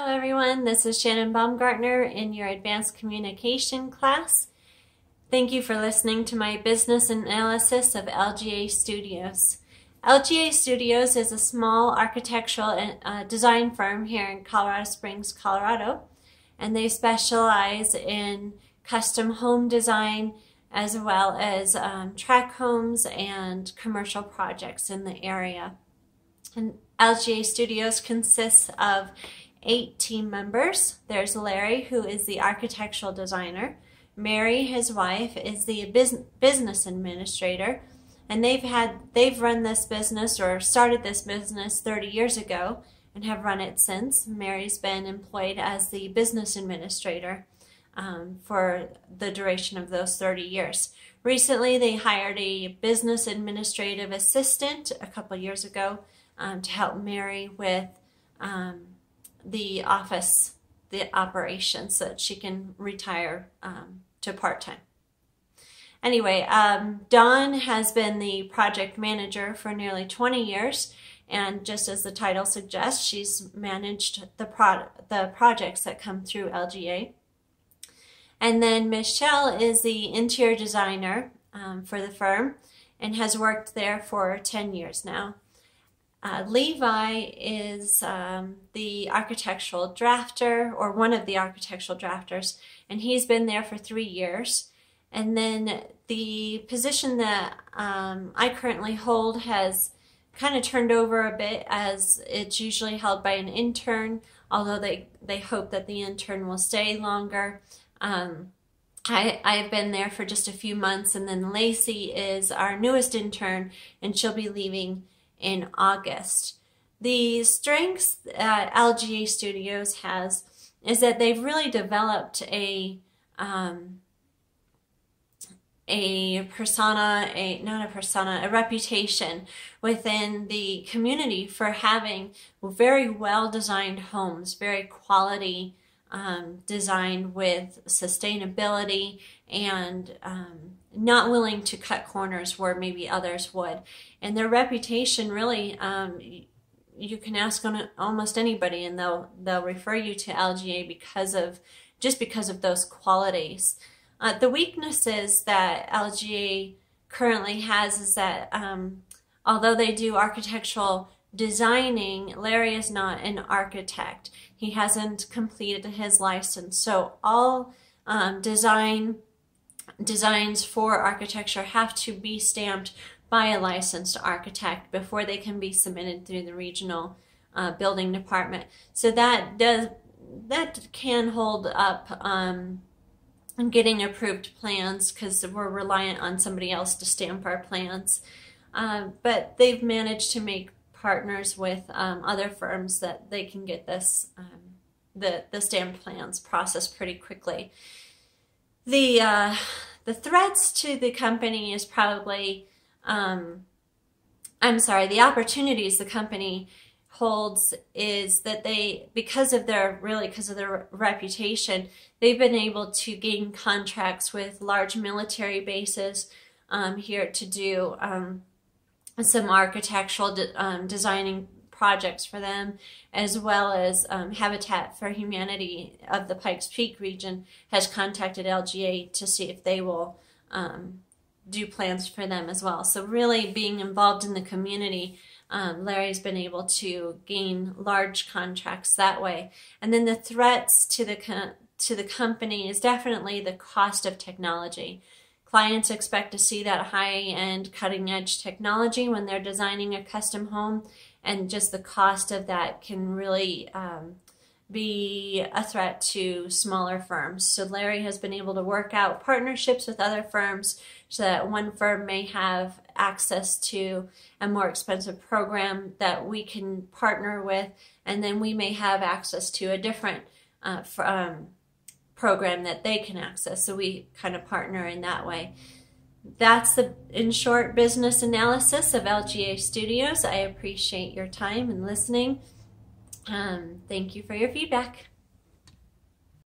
Hello everyone, this is Shannon Baumgartner in your Advanced Communication class. Thank you for listening to my business analysis of LGA Studios. LGA Studios is a small architectural design firm here in Colorado Springs, Colorado, and they specialize in custom home design as well as tract homes and commercial projects in the area. And LGA Studios consists of 8 team members. There's Larry, who is the architectural designer. Mary, his wife, is the business administrator, and they've run this business or started this business 30 years ago and have run it since. Mary's been employed as the business administrator for the duration of those 30 years. Recently, they hired a business administrative assistant a couple years ago to help Mary with the office, the operations, so that she can retire to part-time. Anyway, Dawn has been the project manager for nearly 20 years, and just as the title suggests, she's managed the projects that come through LGA. And then Michelle is the interior designer for the firm and has worked there for 10 years now. Levi is the architectural drafter, or one of the architectural drafters, and he's been there for 3 years. And then the position that I currently hold has kind of turned over a bit, as it's usually held by an intern, although they hope that the intern will stay longer. I've been there for just a few months, and then Lacey is our newest intern, and she'll be leaving in August. The strengths that LGA Studios has is that they've really developed a reputation within the community for having very well designed homes, very quality designed with sustainability and not willing to cut corners where maybe others would. And their reputation really, you can ask on almost anybody and they'll refer you to LGA because of those qualities. The weaknesses that LGA currently has is that although they do architectural designing, Larry is not an architect. He hasn't completed his license. So all designs for architecture have to be stamped by a licensed architect before they can be submitted through the regional building department. So that can hold up getting approved plans, because we're reliant on somebody else to stamp our plans. But they've managed to make partners with other firms that they can get this the stamped plans processed pretty quickly. The threats to the company is probably, the opportunities the company holds is that because of their reputation, they've been able to gain contracts with large military bases here to do some architectural designing projects for them, as well as Habitat for Humanity of the Pikes Peak region has contacted LGA to see if they will do plans for them as well. So really being involved in the community, Larry's been able to gain large contracts that way. And then the threats to the company is definitely the cost of technology. Clients expect to see that high-end, cutting-edge technology when they're designing a custom home, and just the cost of that can really be a threat to smaller firms. So Larry has been able to work out partnerships with other firms so that one firm may have access to a more expensive program that we can partner with, and then we may have access to a different program that they can access. So we kind of partner in that way. That's the, in short, business analysis of LGA Studios. I appreciate your time and listening. Thank you for your feedback.